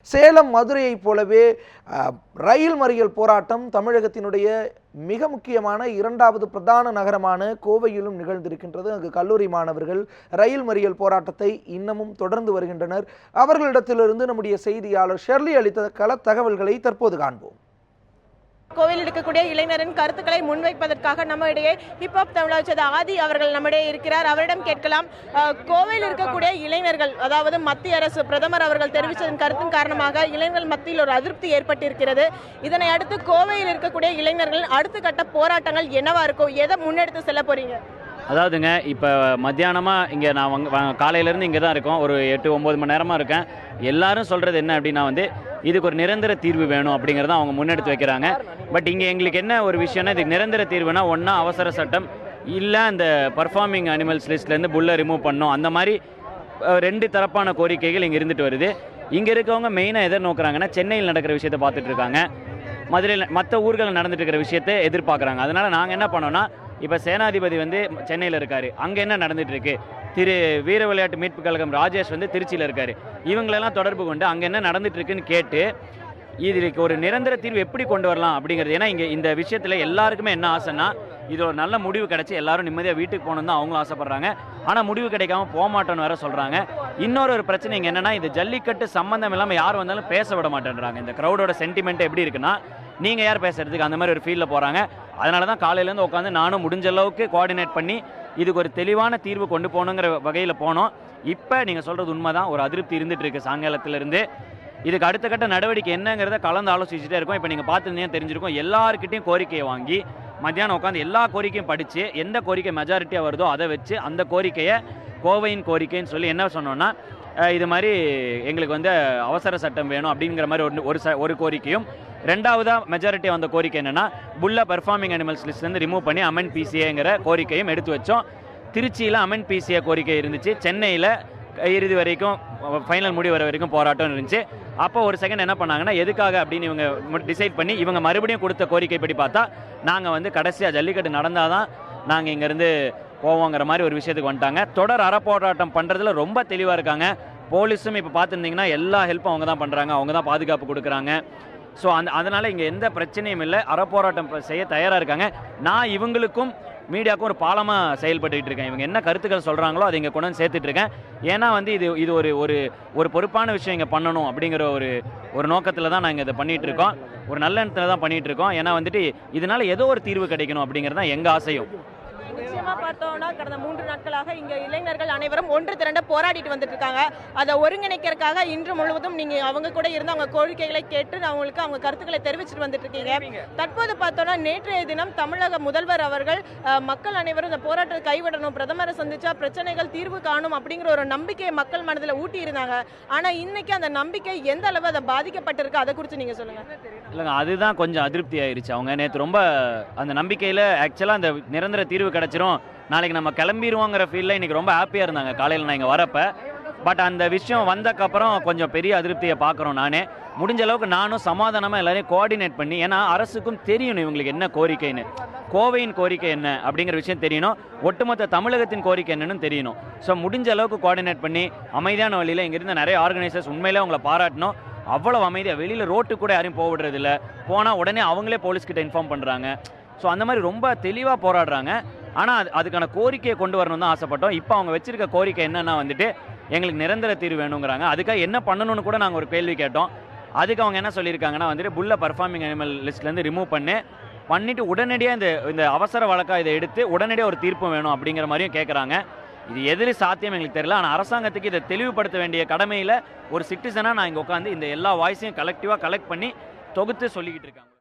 சேலம் மதுரையைப் போலவே ரயில் மறியல் போராட்டம் தமிழகத்தினுடைய மிக முக்கியமான இரண்டாவது பிரதான நகரமான கோவையிலும் நிகழ்ந்திருக்கின்றது. அங்கு கல்லூரி மாணவர்கள் ரயில் மறியல் போராட்டத்தை இன்னமும் தொடர்ந்து வருகின்றனர். அவர்களிடத்திலிருந்து நம்முடைய செய்தியாளர் ஷெர்லி அளித்த கள தகவல்களை தற்போது காண்போம். கோவையில் இருக்கக்கூடிய இளைஞரின் கருத்துக்களை முன்வைப்பதற்காக நம்மிடையே ஹிப்ஹாப் தமிழாச்சது ஆதி அவர்கள் நம்மிடையே இருக்கிறார். அவரிடம் கேட்கலாம். கோவையில் இருக்கக்கூடிய இளைஞர்கள், அதாவது மத்திய அரசு பிரதமர் அவர்கள் தெரிவித்ததன் கருத்தின் காரணமாக இளைஞர்கள் மத்தியில் ஒரு அதிருப்தி ஏற்பட்டிருக்கிறது. இதனை அடுத்து கோவையில் இருக்கக்கூடிய இளைஞர்களின் அடுத்த கட்ட போராட்டங்கள் என்னவா இருக்கும்? எதை முன்னெடுத்து செல்ல போறீங்க? அதாவதுங்க, இப்போ மத்தியானமாக இங்கே நான் காலையிலேருந்து இங்கே தான் இருக்கோம். ஒரு 8-9 மணி நேரமாக இருக்கேன். எல்லாரும் சொல்கிறது என்ன அப்படின்னா இதுக்கு ஒரு நிரந்தர தீர்வு வேணும் அப்படிங்கிறத அவங்க முன்னெடுத்து வைக்கிறாங்க. பட் இங்கே எங்களுக்கு என்ன ஒரு விஷயம்னா, இதுக்கு நிரந்தர தீர்வுனா ஒன்றா அவசர சட்டம், இல்லை அந்த பர்ஃபார்மிங் அனிமல்ஸ் லிஸ்ட்லேருந்து புல்லை ரிமூவ் பண்ணணும். அந்த மாதிரி 2 தரப்பான கோரிக்கைகள் இங்கே இருந்துட்டு வருது. இங்கே இருக்கவங்க மெயினாக எதை நோக்குறாங்கன்னா, சென்னையில் நடக்கிற விஷயத்தை பார்த்துட்டு இருக்காங்க, மதுரையில் மற்ற ஊர்களில் நடந்துட்டு இருக்கிற விஷயத்தை எதிர்பார்க்குறாங்க. அதனால் நாங்கள் என்ன பண்ணோன்னா, இப்போ சேனாதிபதி சென்னையில் இருக்கார், அங்கே என்ன நடந்துட்டு இருக்கு, திரு வீர விளையாட்டு மீட்பு கழகம் ராஜேஷ் திருச்சியில் இருக்கார், இவங்களெல்லாம் தொடர்பு கொண்டு அங்கே என்ன நடந்துட்டு இருக்குன்னு கேட்டு இதுக்கு ஒரு நிரந்தர தீர்வு எப்படி கொண்டு வரலாம் அப்படிங்கிறது. ஏன்னா இங்கே இந்த விஷயத்தில் எல்லாருக்குமே என்ன ஆசைன்னா, இது ஒரு நல்ல முடிவு கிடைச்சி எல்லாரும் நிம்மதியாக வீட்டுக்கு போகணுன்னு தான் அவங்களும் ஆசைப்படுறாங்க. ஆனால் முடிவு கிடைக்காம போக மாட்டோன்னு வேற சொல்கிறாங்க. இன்னொரு பிரச்சனை இங்கே என்னென்னா, இந்த ஜல்லிக்கட்டு சம்மந்தம் இல்லாமல் யார் வந்தாலும் பேச விட மாட்டேன்றாங்க. இந்த க்ரௌடோட சென்டிமெண்ட் எப்படி இருக்குன்னா, நீங்கள் யார் பேசுறதுக்கு, அந்த மாதிரி ஒரு ஃபீல்டில் போகிறாங்க. அதனால தான் காலையிலேருந்து உட்காந்து நானும் முடிஞ்ச அளவுக்கு கோஆர்டினேட் பண்ணி இதுக்கு ஒரு தெளிவான தீர்வு கொண்டு போகணுங்கிற வகையில் போனோம். இப்போ நீங்கள் சொல்கிறது உண்மை தான், ஒரு அதிருப்தி இருந்துகிட்டு இருக்குது சாயங்காலத்திலேருந்து. இதுக்கு அடுத்த கட்ட நடவடிக்கை என்னங்கிறத கலந்து ஆலோசிச்சுட்டே இருக்கோம். இப்போ நீங்கள் பார்த்துருந்தீங்கன்னா தெரிஞ்சிருக்கும், எல்லாருக்கிட்டையும் கோரிக்கையை வாங்கி மத்தியானம் உட்காந்து எல்லா கோரிக்கையும் படித்து எந்த கோரிக்கை மெஜாரிட்டியாக வருதோ அதை வச்சு அந்த கோரிக்கையை கோவையின் கோரிக்கைன்னு சொல்லி என்ன சொன்னோன்னா, இது மாதிரி எங்களுக்கு அவசர சட்டம் வேணும் அப்படிங்கிற மாதிரி ஒரு கோரிக்கையும், ரெண்டாவதாக மெஜாரிட்டி வந்த கோரிக்கை என்னென்னா, புல்ல பர்ஃபார்மிங் அனிமல்ஸ் லிஸ்ட்லேருந்து ரிமூவ் பண்ணி அமெண்ட் பிசிஏங்கிற கோரிக்கையும் எடுத்து வச்சோம். திருச்சியில் அமெண்ட் பிசிஏ கோரிக்கை இருந்துச்சு, சென்னையில் இறுதி வரைக்கும் ஃபைனல் முடிவு வர வரைக்கும் போராட்டம் இருந்துச்சு. அப்போ ஒரு செகண்ட் என்ன பண்ணாங்கன்னா, எதுக்காக அப்படின்னு இவங்க டிசைட் பண்ணி இவங்க மறுபடியும் கொடுத்த கோரிக்கைப்படி பார்த்தா, நாங்கள் கடைசியாக ஜல்லிக்கட்டு நடந்தால் தான் நாங்கள் இங்கேருந்து போவோங்கிற மாதிரி ஒரு விஷயத்துக்கு வந்துட்டாங்க. தொடர் அறப்போராட்டம் பண்ணுறதுல ரொம்ப தெளிவாக இருக்காங்க. போலீஸும் இப்போ பார்த்துருந்தீங்கன்னா எல்லா ஹெல்ப்பும் அவங்க தான் பண்ணுறாங்க, அவங்க தான் பாதுகாப்பு கொடுக்குறாங்க. ஸோ அதனால் இங்கே எந்த பிரச்சனையும் இல்லை, அறப்போராட்டம் செய்ய தயாராக இருக்காங்க. நான் இவங்களுக்கும் மீடியாவுக்கும் ஒரு பாலமாக செயல்பட்டுக்கிட்டு இருக்கேன். இவங்க என்ன கருத்துக்கள் சொல்கிறாங்களோ அதை இங்கே கொண்டு வந்து சேர்த்துட்டு இருக்கேன். ஏன்னா இது ஒரு பொறுப்பான விஷயம் இங்கே பண்ணணும் அப்படிங்கிற ஒரு நோக்கத்தில் தான் நாங்கள் இதை பண்ணிகிட்டு இருக்கோம். ஒரு நல்ல எண்ணத்தில் தான் பண்ணிகிட்டு இருக்கோம். ஏன்னா இதனால் ஏதோ ஒரு தீர்வு கிடைக்கணும் அப்படிங்கிறது தான் எங்கள் ஆசையும். நிச்சயமா பார்த்தோம்னா, கடந்த 3 நாட்களாக இங்க இளைஞர்கள் அனைவரும் ஒன்று திரண்ட போராடிட்டு வந்துட்டு இருக்காங்க. அதை ஒருங்கிணைக்கிறதுக்காக இன்று முழுவதும் நீங்க அவங்க கூட இருந்து அவங்க கோரிக்கைகளை கேட்டு அவங்களுக்கு அவங்க கருத்துக்களை தெரிவிச்சுட்டு வந்துட்டு இருக்கீங்க. தற்போது பார்த்தோம்னா, நேற்றைய தினம் தமிழக முதல்வர் அவர்கள் மக்கள் அனைவரும் இந்த போராட்டத்தை கைவிடணும், பிரதமரை சந்திச்சா பிரச்சனைகள் தீர்வு காணும் அப்படிங்கிற ஒரு நம்பிக்கையை மக்கள் மனதில் ஊட்டி இருந்தாங்க. ஆனா இன்னைக்கு அந்த நம்பிக்கை எந்த அளவு அதை பாதிக்கப்பட்டிருக்கு, அதை குறித்து நீங்க சொல்லுங்க. இல்லைங்க, அதுதான் கொஞ்சம் அதிருப்தி ஆயிடுச்சு. அவங்க நேற்று ரொம்ப அந்த நம்பிக்கையில் ஆக்சுவலாக அந்த நிரந்தர தீர்வு கிடைச்சிரும், நாளைக்கு நம்ம கிளம்பிடுவோங்கிற ஃபீல்டில் இன்றைக்கி ரொம்ப ஹாப்பியாக இருந்தாங்க காலையில் நான் இங்கே வரப்போ. பட் அந்த விஷயம் வந்தக்கப்புறம் கொஞ்சம் பெரிய அதிருப்தியை பார்க்குறோம். முடிஞ்ச அளவுக்கு நானும் சமாதானமாக எல்லாரையும் கோஆர்டினேட் பண்ணி, ஏன்னா அரசுக்கும் தெரியணும் இவங்களுக்கு என்ன கோரிக்கைன்னு, கோவையின் கோரிக்கை என்ன அப்படிங்கிற விஷயம் தெரியணும், ஒட்டுமொத்த தமிழகத்தின் கோரிக்கை என்னன்னு தெரியணும். ஸோ முடிஞ்ச அளவுக்கு கோஆர்டினேட் பண்ணி அமைதியான வழியில் இங்கிருந்து நிறைய ஆர்கனைசர்ஸ் உண்மையிலே அவங்கள பாராட்டணும். அவ்வளோ அமைதியாக வெளியில் ரோட்டு கூட யாரையும் போக விடுறதில்ல, போனால் உடனே அவங்களே போலீஸ்கிட்ட இன்ஃபார்ம் பண்ணுறாங்க. ஸோ அந்த மாதிரி ரொம்ப தெளிவாக போராடுறாங்க. ஆனால் அதுக்கான கோரிக்கையை கொண்டு வரணும் தான் ஆசைப்பட்டோம். இப்போ அவங்க வச்சிருக்க கோரிக்கை என்னன்னா எங்களுக்கு நிரந்தர தீர்வு வேணுங்கிறாங்க. அதுக்காக என்ன பண்ணணும்னு கூட நாங்கள் ஒரு கேள்வி கேட்டோம். அதுக்கு அவங்க என்ன சொல்லியிருக்காங்கன்னா, புல்ல பர்ஃபார்மிங் அனிமல் லிஸ்ட்லேருந்து ரிமூவ் பண்ணிவிட்டு உடனடியாக இந்த அவசர வழக்காக இதை எடுத்து உடனடியாக ஒரு தீர்ப்பு வேணும் அப்படிங்கிற மாதிரியும் கேட்குறாங்க. இது எதிரி சாத்தியம் எங்களுக்கு தெரியல. ஆனால் அரசாங்கத்துக்கு இதை தெளிவுபடுத்த வேண்டிய கடமையில் ஒரு சிட்டிசனாக நான் இங்கே உட்காந்து இந்த எல்லா வாய்ஸையும் கலெக்டிவாக கலெக்ட் பண்ணி தொகுத்து சொல்லிக்கிட்டு இருக்காங்க.